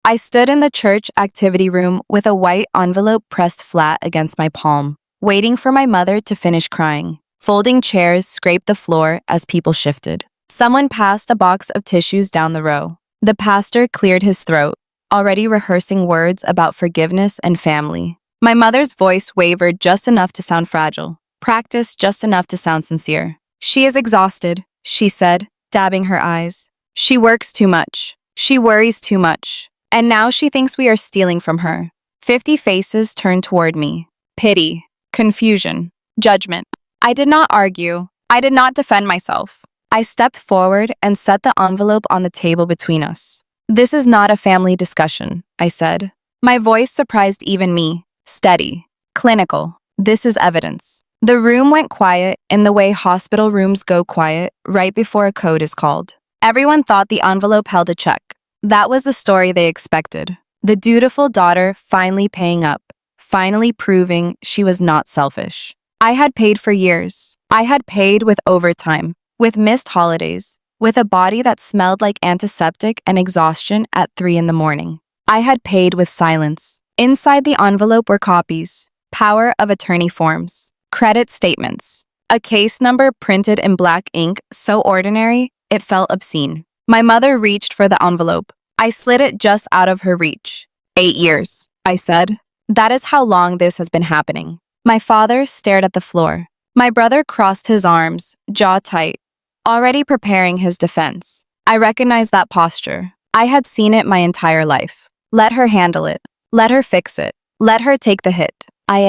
I stood in the church activity room with a white envelope pressed flat against my palm, waiting for my mother to finish crying. Folding chairs scraped the floor as people shifted. Someone passed a box of tissues down the row. The pastor cleared his throat, already rehearsing words about forgiveness and family. My mother's voice wavered just enough to sound fragile, practiced just enough to sound sincere. "She is exhausted," she said, dabbing her eyes. "She works too much. She worries too much. And now she thinks we are stealing from her." 50 faces turned toward me. Pity, confusion, judgment. I did not argue. I did not defend myself. I stepped forward and set the envelope on the table between us. "This is not a family discussion," I said. My voice surprised even me. Steady, clinical. "This is evidence." The room went quiet in the way hospital rooms go quiet right before a code is called. Everyone thought the envelope held a check. That was the story they expected. The dutiful daughter finally paying up, finally proving she was not selfish. I had paid for years. I had paid with overtime, with missed holidays, with a body that smelled like antiseptic and exhaustion at 3 in the morning. I had paid with silence. Inside the envelope were copies, power of attorney forms, credit statements, a case number printed in black ink so ordinary it felt obscene. My mother reached for the envelope. I slid it just out of her reach. 8 years, I said. That is how long this has been happening. My father stared at the floor. My brother crossed his arms, jaw tight, already preparing his defense. I recognized that posture. I had seen it my entire life. Let her handle it. Let her fix it. Let her take the hit. I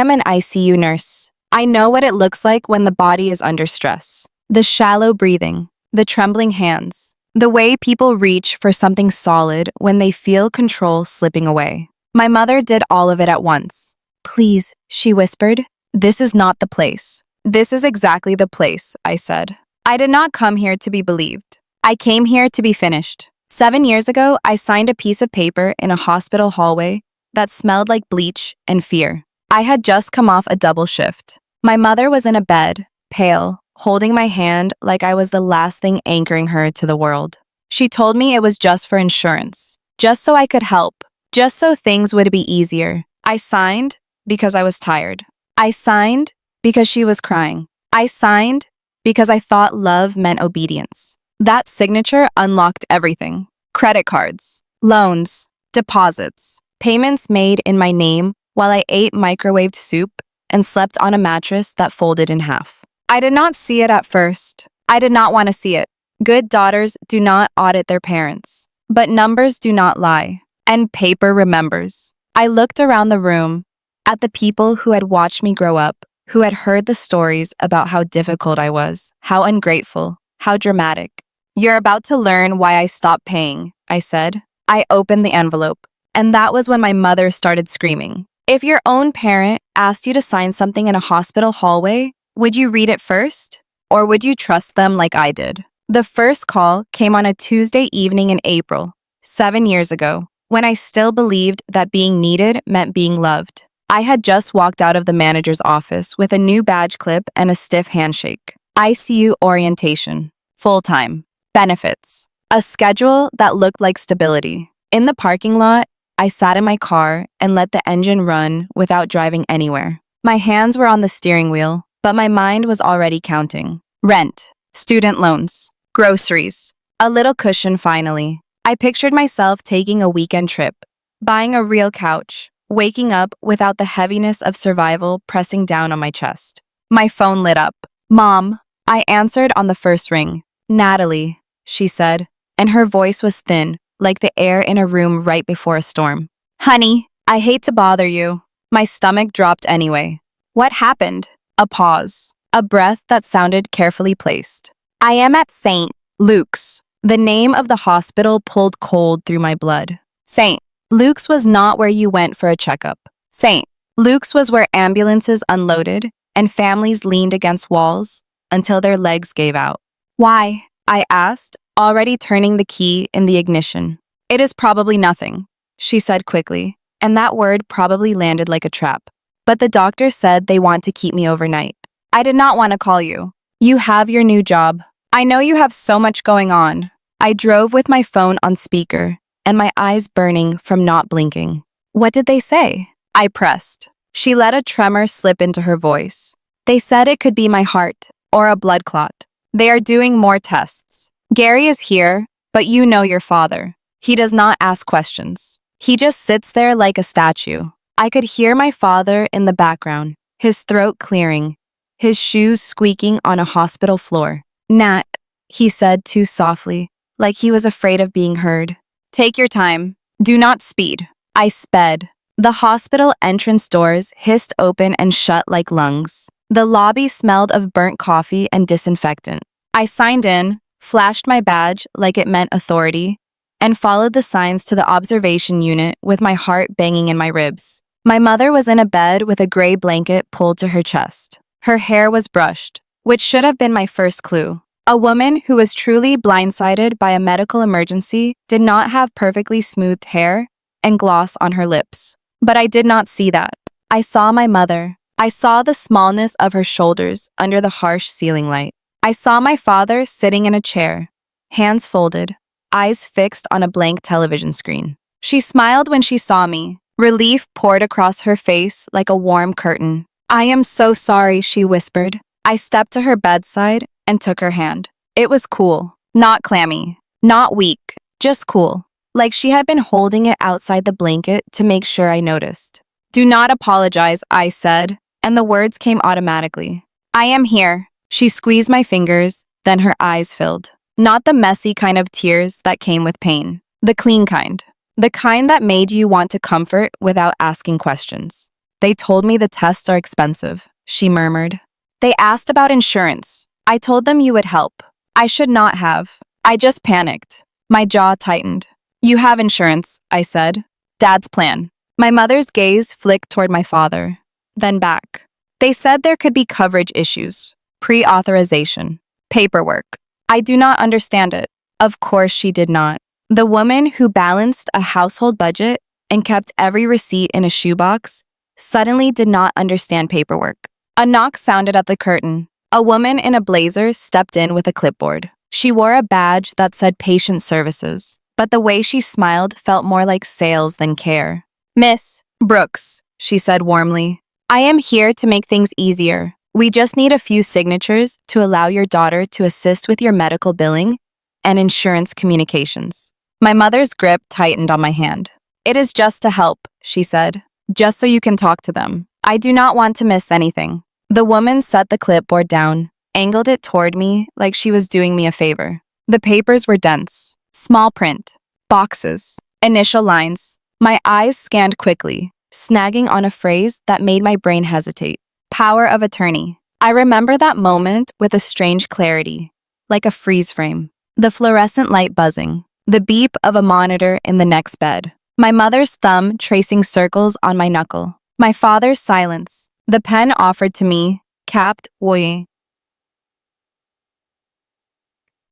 am an ICU nurse. I know what it looks like when the body is under stress. The shallow breathing, the trembling hands, the way people reach for something solid when they feel control slipping away. My mother did all of it at once. "Please," she whispered. "This is not the place." "This is exactly the place," I said. I did not come here to be believed. I came here to be finished. 7 years ago, I signed a piece of paper in a hospital hallway that smelled like bleach and fear. I had just come off a double shift. My mother was in a bed, pale, holding my hand like I was the last thing anchoring her to the world. She told me it was just for insurance, just so I could help, just so things would be easier. I signed because I was tired. I signed because she was crying. I signed because I thought love meant obedience. That signature unlocked everything. Credit cards, loans, deposits, payments made in my name while I ate microwaved soup and slept on a mattress that folded in half. I did not see it at first. I did not want to see it. Good daughters do not audit their parents, but numbers do not lie, and paper remembers. I looked around the room at the people who had watched me grow up, who had heard the stories about how difficult I was, how ungrateful, how dramatic. "You're about to learn why I stopped paying," I said. I opened the envelope, and that was when my mother started screaming. If your own parent asked you to sign something in a hospital hallway, would you read it first? Or would you trust them like I did? The first call came on a Tuesday evening in April, 7 years ago, when I still believed that being needed meant being loved. I had just walked out of the manager's office with a new badge clip and a stiff handshake. ICU orientation, full-time, benefits, a schedule that looked like stability. In the parking lot, I sat in my car and let the engine run without driving anywhere. My hands were on the steering wheel, but my mind was already counting. Rent, student loans, groceries, a little cushion finally. I pictured myself taking a weekend trip, buying a real couch, waking up without the heaviness of survival pressing down on my chest. My phone lit up. "Mom," I answered on the first ring. "Natalie," she said, and her voice was thin, like the air in a room right before a storm. "Honey, I hate to bother you." My stomach dropped anyway. What happened? A pause, a breath that sounded carefully placed. "I am at St. Luke's." The name of the hospital pulled cold through my blood. St. Luke's was not where you went for a checkup. St. Luke's was where ambulances unloaded and families leaned against walls until their legs gave out. "Why?" I asked, already turning the key in the ignition. "It is probably nothing," she said quickly, and that word probably landed like a trap. "But the doctor said they want to keep me overnight." "I did not want to call you. You have your new job. I know you have so much going on." I drove with my phone on speaker and my eyes burning from not blinking. What did they say? I pressed. She let a tremor slip into her voice. They said it could be my heart or a blood clot. They are doing more tests. Gary is here, but you know your father. He does not ask questions. He just sits there like a statue. I could hear my father in the background, his throat clearing, his shoes squeaking on a hospital floor. Nat, he said too softly, like he was afraid of being heard. Take your time. Do not speed. I sped. The hospital entrance doors hissed open and shut like lungs. The lobby smelled of burnt coffee and disinfectant. I signed in, flashed my badge like it meant authority, and followed the signs to the observation unit with my heart banging in my ribs. My mother was in a bed with a gray blanket pulled to her chest. Her hair was brushed, which should have been my first clue. A woman who was truly blindsided by a medical emergency did not have perfectly smoothed hair and gloss on her lips. But I did not see that. I saw my mother. I saw the smallness of her shoulders under the harsh ceiling light. I saw my father sitting in a chair, hands folded, eyes fixed on a blank television screen. She smiled when she saw me. Relief poured across her face like a warm curtain. I am so sorry, she whispered. I stepped to her bedside and took her hand. It was cool, not clammy, not weak, just cool. Like she had been holding it outside the blanket to make sure I noticed. Do not apologize, I said, and the words came automatically. I am here. She squeezed my fingers, then her eyes filled. Not the messy kind of tears that came with pain. The clean kind. The kind that made you want to comfort without asking questions. They told me the tests are expensive, she murmured. They asked about insurance. I told them you would help. I should not have. I just panicked. My jaw tightened. You have insurance, I said. Dad's plan. My mother's gaze flicked toward my father, then back. They said there could be coverage issues, pre-authorization, paperwork. I do not understand it. Of course she did not. The woman who balanced a household budget and kept every receipt in a shoebox suddenly did not understand paperwork. A knock sounded at the curtain. A woman in a blazer stepped in with a clipboard. She wore a badge that said patient services, but the way she smiled felt more like sales than care. Miss Brooks, she said warmly, I am here to make things easier. We just need a few signatures to allow your daughter to assist with your medical billing and insurance communications. My mother's grip tightened on my hand. It is just to help, she said, just so you can talk to them. I do not want to miss anything. The woman set the clipboard down, angled it toward me like she was doing me a favor. The papers were dense, small print, boxes, initial lines. My eyes scanned quickly, snagging on a phrase that made my brain hesitate. Power of attorney. I remember that moment with a strange clarity, like a freeze frame. The fluorescent light buzzing, the beep of a monitor in the next bed. My mother's thumb tracing circles on my knuckle. My father's silence. The pen offered to me, capped, oui.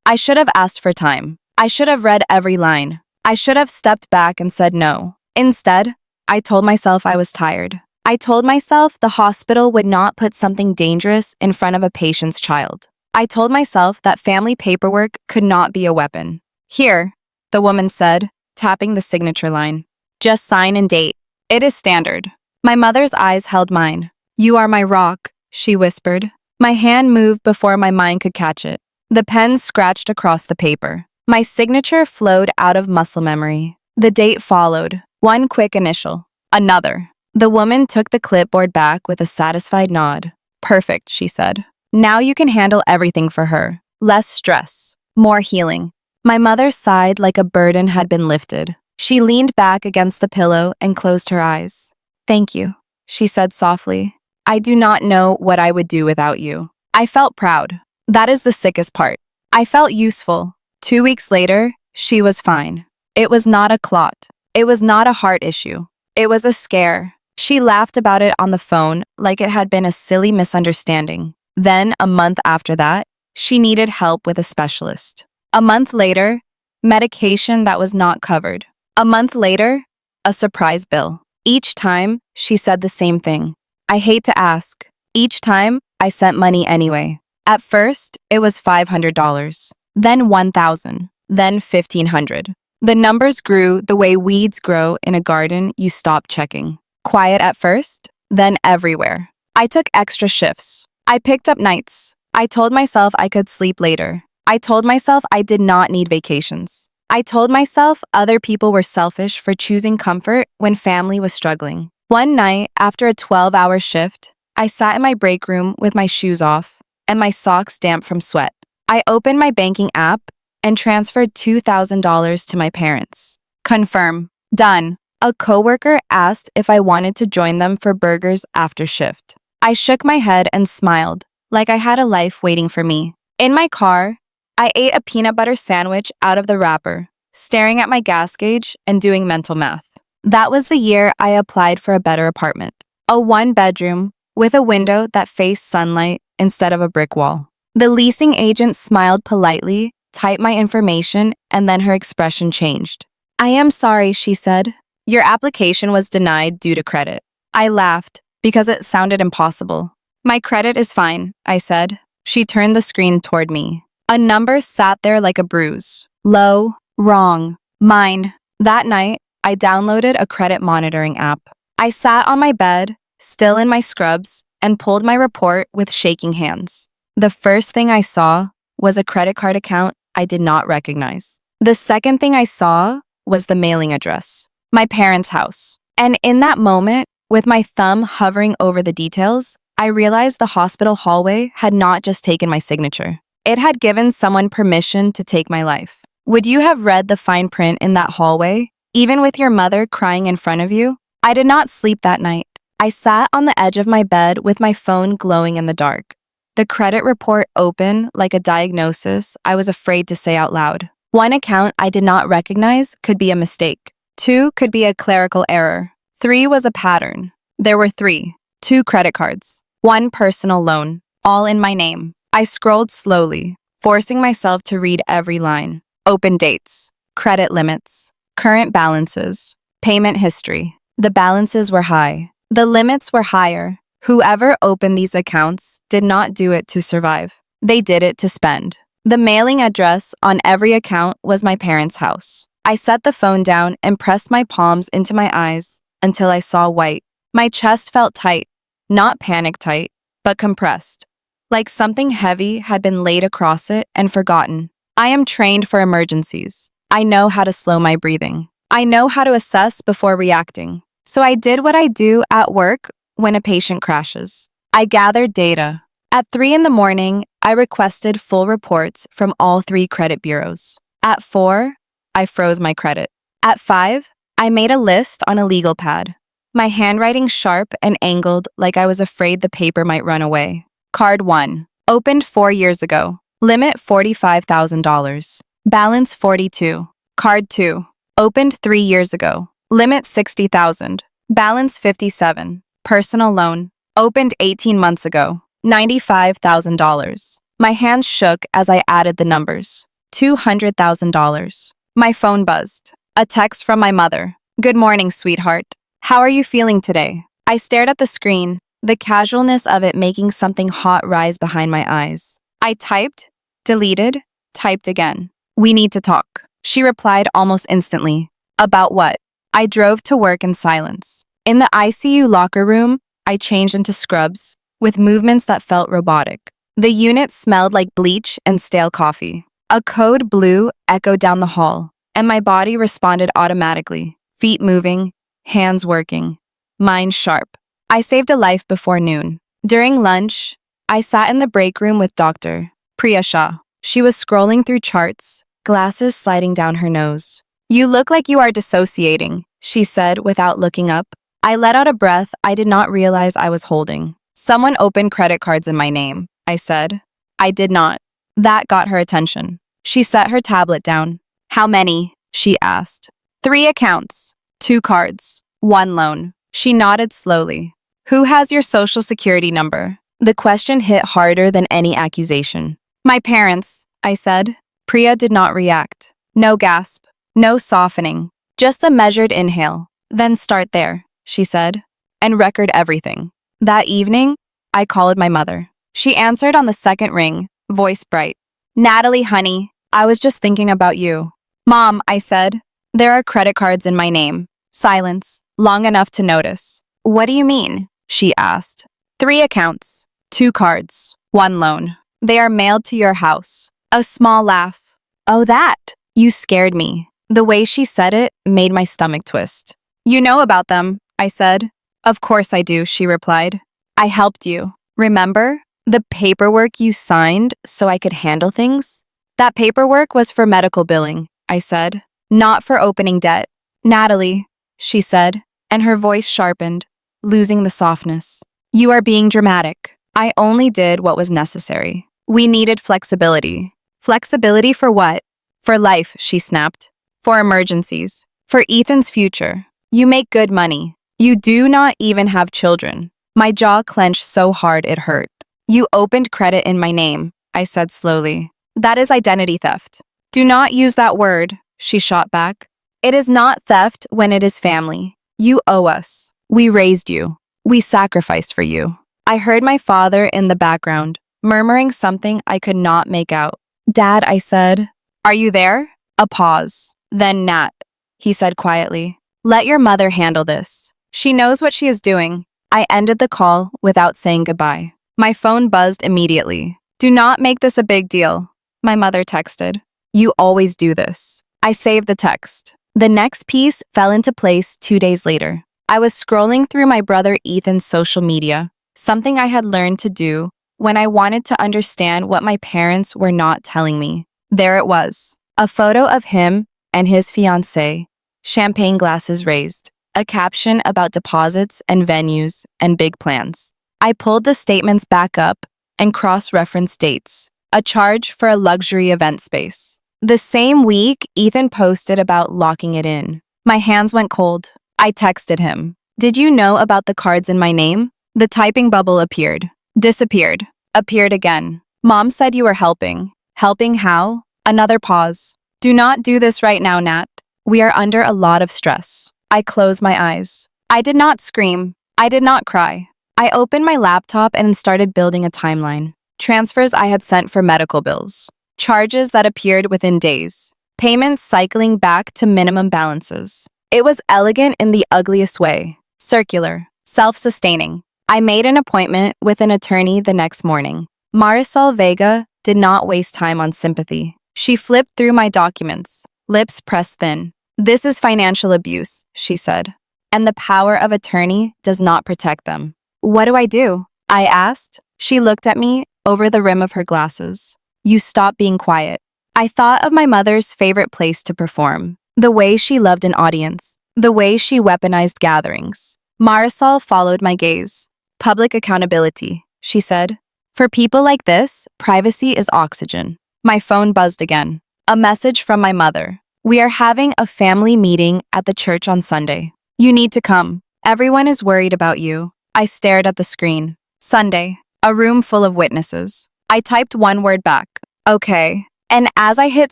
I should have asked for time. I should have read every line. I should have stepped back and said no. Instead, I told myself I was tired. I told myself the hospital would not put something dangerous in front of a patient's child. I told myself that family paperwork could not be a weapon. Here, the woman said, tapping the signature line. Just sign and date. It is standard. My mother's eyes held mine. You are my rock, she whispered. My hand moved before my mind could catch it. The pen scratched across the paper. My signature flowed out of muscle memory. The date followed. One quick initial. Another. The woman took the clipboard back with a satisfied nod. Perfect, she said. Now you can handle everything for her. Less stress. More healing. My mother sighed like a burden had been lifted. She leaned back against the pillow and closed her eyes. Thank you, she said softly. I do not know what I would do without you. I felt proud. That is the sickest part. I felt useful. 2 weeks later, she was fine. It was not a clot. It was not a heart issue. It was a scare. She laughed about it on the phone like it had been a silly misunderstanding. Then, a month after that, she needed help with a specialist. A month later, medication that was not covered. A month later, a surprise bill. Each time, she said the same thing. I hate to ask. Each time, I sent money anyway. At first, it was $500, then $1,000, then 1,500. The numbers grew the way weeds grow in a garden you stop checking. Quiet at first, then everywhere. I took extra shifts. I picked up nights. I told myself I could sleep later. I told myself I did not need vacations. I told myself other people were selfish for choosing comfort when family was struggling. One night, after a 12-hour shift, I sat in my break room with my shoes off and my socks damp from sweat. I opened my banking app and transferred $2,000 to my parents. Confirm. Done. A coworker asked if I wanted to join them for burgers after shift. I shook my head and smiled, like I had a life waiting for me. In my car, I ate a peanut butter sandwich out of the wrapper, staring at my gas gauge and doing mental math. That was the year I applied for a better apartment. A one-bedroom with a window that faced sunlight instead of a brick wall. The leasing agent smiled politely, typed my information, and then her expression changed. "I am sorry," she said. "Your application was denied due to credit." I laughed because it sounded impossible. "My credit is fine," I said. She turned the screen toward me. A number sat there like a bruise. Low, wrong, mine. That night, I downloaded a credit monitoring app. I sat on my bed, still in my scrubs, and pulled my report with shaking hands. The first thing I saw was a credit card account I did not recognize. The second thing I saw was the mailing address, my parents' house. And in that moment, with my thumb hovering over the details, I realized the hospital hallway had not just taken my signature. It had given someone permission to take my life. Would you have read the fine print in that hallway, even with your mother crying in front of you? I did not sleep that night. I sat on the edge of my bed with my phone glowing in the dark. The credit report open like a diagnosis I was afraid to say out loud. One account I did not recognize could be a mistake. 2 could be a clerical error. 3 was a pattern. There were 3. 2 credit cards. 1 personal loan. All in my name. I scrolled slowly, forcing myself to read every line. Open dates. Credit limits. Current balances. Payment history. The balances were high. The limits were higher. Whoever opened these accounts did not do it to survive. They did it to spend. The mailing address on every account was my parents' house. I set the phone down and pressed my palms into my eyes until I saw white. My chest felt tight, not panic tight, but compressed, like something heavy had been laid across it and forgotten. I am trained for emergencies. I know how to slow my breathing. I know how to assess before reacting. So I did what I do at work when a patient crashes. I gathered data. At 3 in the morning, I requested full reports from all 3 credit bureaus. At 4, I froze my credit. At 5, I made a list on a legal pad, my handwriting sharp and angled like I was afraid the paper might run away. Card 1. Opened 4 years ago. Limit $45,000. Balance 42. Card 2. Opened 3 years ago. Limit $60,000. Balance 57. Personal loan. Opened 18 months ago. $95,000. My hands shook as I added the numbers. $200,000. My phone buzzed. A text from my mother. "Good morning, sweetheart. How are you feeling today?" I stared at the screen, the casualness of it making something hot rise behind my eyes. I typed, deleted, typed again. "We need to talk." She replied almost instantly. "About what?" I drove to work in silence. In the ICU locker room, I changed into scrubs, with movements that felt robotic. The unit smelled like bleach and stale coffee. A code blue echoed down the hall, and my body responded automatically, feet moving, hands working, mind sharp. I saved a life before noon. During lunch, I sat in the break room with Dr. Priya Shah. She was scrolling through charts, glasses sliding down her nose. "You look like you are dissociating," she said without looking up. I let out a breath I did not realize I was holding. "Someone opened credit cards in my name," I said. "I did not." That got her attention. She set her tablet down. "How many?" she asked. 3 accounts, 2 cards, 1 loan. She nodded slowly. "Who has your social security number?" The question hit harder than any accusation. "My parents," I said. Priya did not react. No gasp, no softening, just a measured inhale. "Then start there," she said, "and record everything." That evening, I called my mother. She answered on the second ring, voice bright. "Natalie, honey, I was just thinking about you. Mom, I said. There are credit cards in my name. Silence, long enough to notice. What do you mean? She asked. 3 accounts, 2 cards, 1 loan. They are mailed to your house. A small laugh. Oh, that. You scared me. The way she said it made my stomach twist. You know about them, I said. Of course I do, she replied. I helped you. Remember? The paperwork you signed so I could handle things? That paperwork was for medical billing, I said. Not for opening debt. Natalie, she said, and her voice sharpened, losing the softness. You are being dramatic. I only did what was necessary. We needed flexibility. Flexibility for what? For life, she snapped. For emergencies. For Ethan's future. You make good money. You do not even have children. My jaw clenched so hard it hurt. You opened credit in my name, I said slowly. That is identity theft. Do not use that word, she shot back. It is not theft when it is family. You owe us. We raised you. We sacrificed for you. I heard my father in the background, murmuring something I could not make out. Dad, I said. Are you there? A pause. Then Nat, he said quietly. Let your mother handle this. She knows what she is doing. I ended the call without saying goodbye. My phone buzzed immediately. Do not make this a big deal, my mother texted. You always do this. I saved the text. The next piece fell into place 2 days later. I was scrolling through my brother Ethan's social media, something I had learned to do when I wanted to understand what my parents were not telling me. There it was, a photo of him and his fiancée, champagne glasses raised, a caption about deposits and venues and big plans. I pulled the statements back up and cross-referenced dates, a charge for a luxury event space. The same week, Ethan posted about locking it in. My hands went cold. I texted him. Did you know about the cards in my name? The typing bubble appeared, disappeared, appeared again. Mom said you were helping. Helping how? Another pause. Do not do this right now, Nat. We are under a lot of stress. I closed my eyes. I did not scream. I did not cry. I opened my laptop and started building a timeline. Transfers I had sent for medical bills. Charges that appeared within days. Payments cycling back to minimum balances. It was elegant in the ugliest way. Circular. Self-sustaining. I made an appointment with an attorney the next morning. Marisol Vega did not waste time on sympathy. She flipped through my documents, lips pressed thin. This is financial abuse, she said, and the power of attorney does not protect them. What do I do? I asked. She looked at me over the rim of her glasses. You stop being quiet. I thought of my mother's favorite place to perform, the way she loved an audience, the way she weaponized gatherings. Marisol followed my gaze. Public accountability, she said. For people like this, privacy is oxygen. My phone buzzed again. A message from my mother. We are having a family meeting at the church on Sunday. You need to come. Everyone is worried about you. I stared at the screen. Sunday, a room full of witnesses. I typed one word back. Okay. And as I hit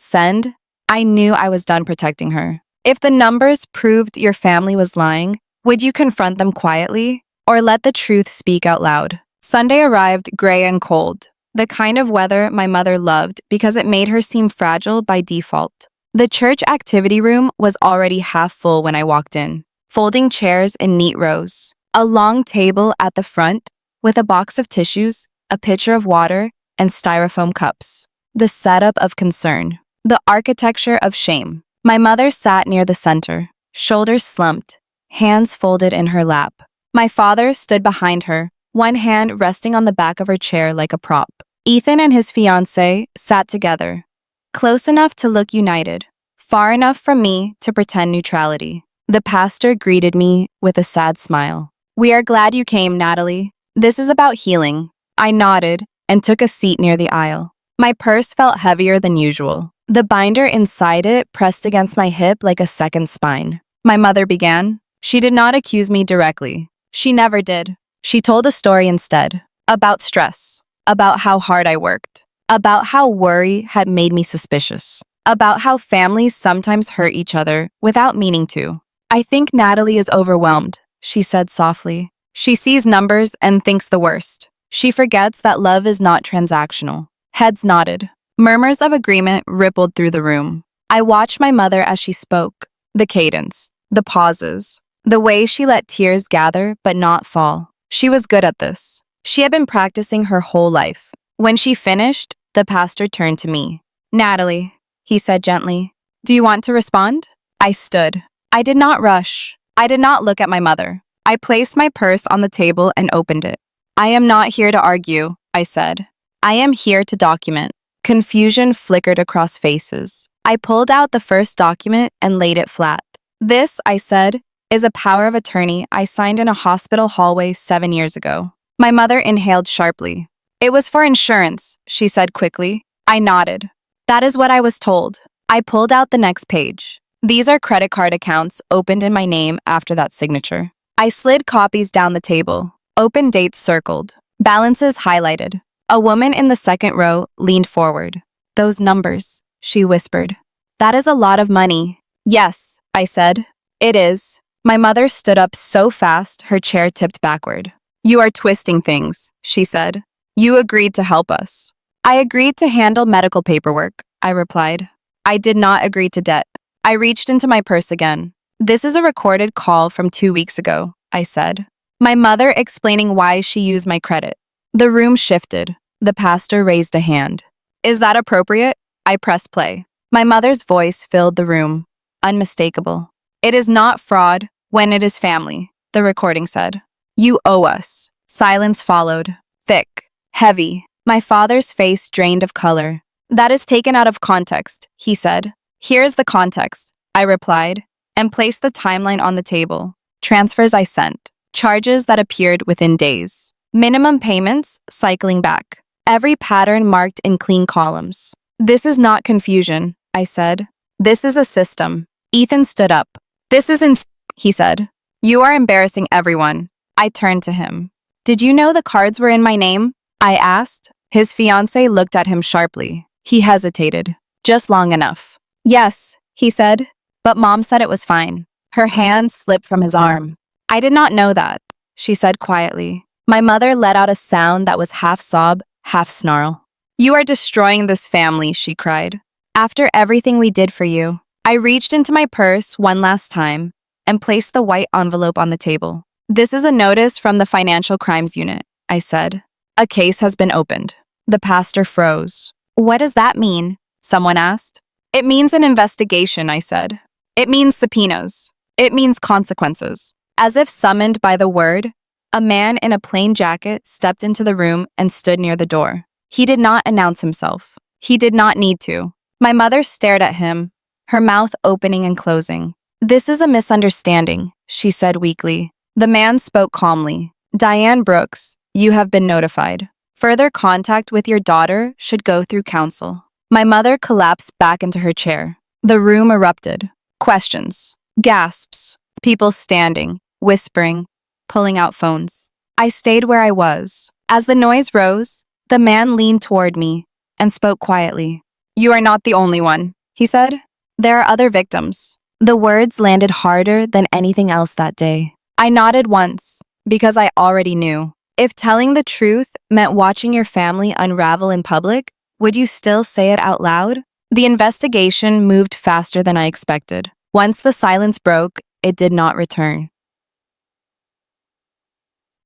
send, I knew I was done protecting her. If the numbers proved your family was lying, would you confront them quietly or let the truth speak out loud? Sunday arrived gray and cold, the kind of weather my mother loved because it made her seem fragile by default. The church activity room was already half full when I walked in, folding chairs in neat rows, a long table at the front with a box of tissues, a pitcher of water, and styrofoam cups. The setup of concern, the architecture of shame. My mother sat near the center, shoulders slumped, hands folded in her lap. My father stood behind her, one hand resting on the back of her chair like a prop. Ethan and his fiancée sat together, close enough to look united, far enough from me to pretend neutrality. The pastor greeted me with a sad smile. We are glad you came, Natalie. This is about healing. I nodded and took a seat near the aisle. My purse felt heavier than usual. The binder inside it pressed against my hip like a second spine. My mother began. She did not accuse me directly. She never did. She told a story instead, about stress, about how hard I worked, about how worry had made me suspicious, about how families sometimes hurt each other without meaning to. I think Natalie is overwhelmed, she said softly. She sees numbers and thinks the worst. She forgets that love is not transactional. Heads nodded. Murmurs of agreement rippled through the room. I watched my mother as she spoke. The cadence, the pauses, the way she let tears gather but not fall. She was good at this. She had been practicing her whole life. When she finished, the pastor turned to me. "Natalie," he said gently, "do you want to respond?" I stood. I did not rush. I did not look at my mother. I placed my purse on the table and opened it. "I am not here to argue," I said. "I am here to document." Confusion flickered across faces. I pulled out the first document and laid it flat. "This," I said, "is a power of attorney I signed in a hospital hallway 7 years ago." My mother inhaled sharply. "It was for insurance," she said quickly. I nodded. "That is what I was told." I pulled out the next page. "These are credit card accounts opened in my name after that signature." I slid copies down the table. Open dates circled. Balances highlighted. A woman in the second row leaned forward. "Those numbers," she whispered. "That is a lot of money." "Yes," I said. "It is." My mother stood up so fast her chair tipped backward. "You are twisting things," she said. "You agreed to help us." "I agreed to handle medical paperwork," I replied. "I did not agree to debt." I reached into my purse again. "This is a recorded call from 2 weeks ago," I said. My mother explaining why she used my credit. The room shifted. The pastor raised a hand. "Is that appropriate?" I pressed play. My mother's voice filled the room. Unmistakable. "It is not fraud when it is family," the recording said. "You owe us." Silence followed. Thick. Heavy. My father's face drained of color. "That is taken out of context," he said. "Here is the context," I replied, and placed the timeline on the table. Transfers I sent. Charges that appeared within days. Minimum payments cycling back. Every pattern marked in clean columns. "This is not confusion," I said. "This is a system." Ethan stood up. "This is he said. "You are embarrassing everyone." I turned to him. "Did you know the cards were in my name?" I asked. His fiancée looked at him sharply. He hesitated. Just long enough. "Yes," he said. "But Mom said it was fine." Her hand slipped from his arm. "I did not know that," she said quietly. My mother let out a sound that was half sob, half snarl. "You are destroying this family," she cried. "After everything we did for you." I reached into my purse one last time and placed the white envelope on the table. "This is a notice from the Financial Crimes Unit," I said. "A case has been opened." The pastor froze. "What does that mean?" someone asked. "It means an investigation," I said. "It means subpoenas. It means consequences." As if summoned by the word, a man in a plain jacket stepped into the room and stood near the door. He did not announce himself. He did not need to. My mother stared at him, her mouth opening and closing. "This is a misunderstanding," she said weakly. The man spoke calmly. "Diane Brooks, you have been notified. Further contact with your daughter should go through counsel." My mother collapsed back into her chair. The room erupted. Questions. Gasps. People standing, whispering, pulling out phones. I stayed where I was. As the noise rose, the man leaned toward me and spoke quietly. "You are not the only one," he said. "There are other victims." The words landed harder than anything else that day. I nodded once, because I already knew. If telling the truth meant watching your family unravel in public, would you still say it out loud? The investigation moved faster than I expected. Once the silence broke, it did not return.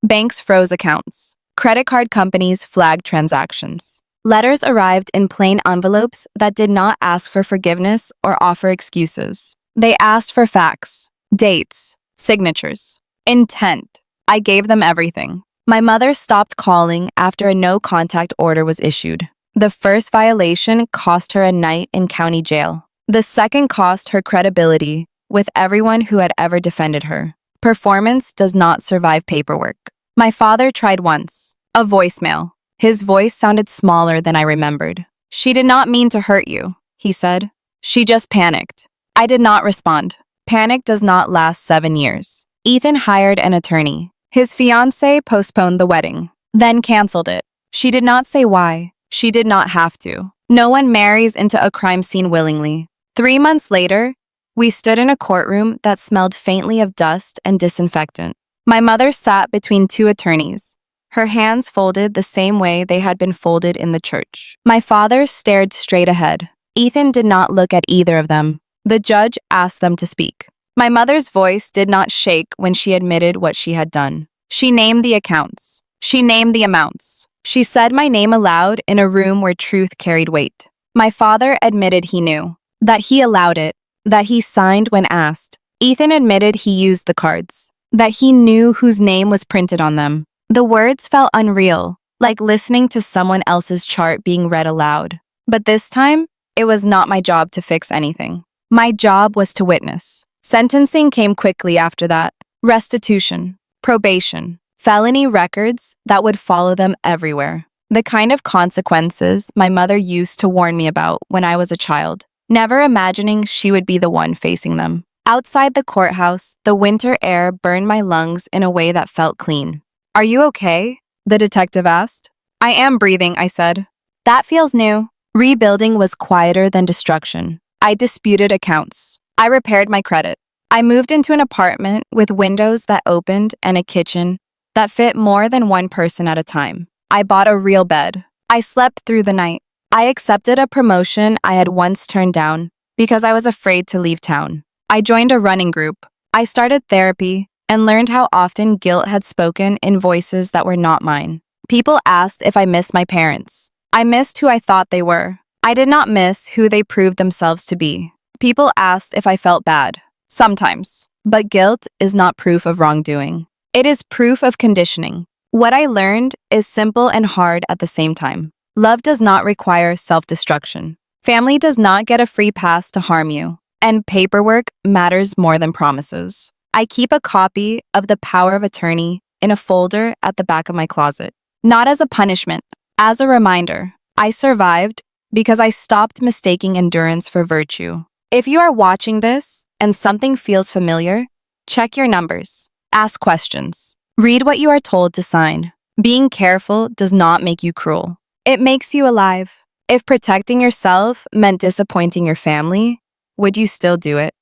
Banks froze accounts. Credit card companies flagged transactions. Letters arrived in plain envelopes that did not ask for forgiveness or offer excuses. They asked for facts, dates, signatures, intent. I gave them everything. My mother stopped calling after a no-contact order was issued. The first violation cost her a night in county jail. The second cost her credibility with everyone who had ever defended her. Performance does not survive paperwork. My father tried once. A voicemail. His voice sounded smaller than I remembered. "She did not mean to hurt you," he said. "She just panicked." I did not respond. Panic does not last 7 years. Ethan hired an attorney. His fiancée postponed the wedding, then canceled it. She did not say why. She did not have to. No one marries into a crime scene willingly. 3 months later, we stood in a courtroom that smelled faintly of dust and disinfectant. My mother sat between two attorneys, her hands folded the same way they had been folded in the church. My father stared straight ahead. Ethan did not look at either of them. The judge asked them to speak. My mother's voice did not shake when she admitted what she had done. She named the accounts. She named the amounts. She said my name aloud in a room where truth carried weight. My father admitted he knew, that he allowed it, that he signed when asked. Ethan admitted he used the cards, that he knew whose name was printed on them. The words felt unreal, like listening to someone else's chart being read aloud. But this time, it was not my job to fix anything. My job was to witness. Sentencing came quickly after that. Restitution, probation, felony records that would follow them everywhere. The kind of consequences my mother used to warn me about when I was a child, never imagining she would be the one facing them. Outside the courthouse, the winter air burned my lungs in a way that felt clean. "Are you okay?" the detective asked. "I am breathing," I said. "That feels new." Rebuilding was quieter than destruction. I disputed accounts. I repaired my credit. I moved into an apartment with windows that opened and a kitchen that fit more than one person at a time. I bought a real bed. I slept through the night. I accepted a promotion I had once turned down because I was afraid to leave town. I joined a running group. I started therapy and learned how often guilt had spoken in voices that were not mine. People asked if I missed my parents. I missed who I thought they were. I did not miss who they proved themselves to be. People asked if I felt bad. Sometimes. But guilt is not proof of wrongdoing. It is proof of conditioning. What I learned is simple and hard at the same time. Love does not require self-destruction. Family does not get a free pass to harm you. And paperwork matters more than promises. I keep a copy of The Power of Attorney in a folder at the back of my closet. Not as a punishment, as a reminder. I survived because I stopped mistaking endurance for virtue. If you are watching this and something feels familiar, check your numbers. Ask questions. Read what you are told to sign. Being careful does not make you cruel. It makes you alive. If protecting yourself meant disappointing your family, would you still do it?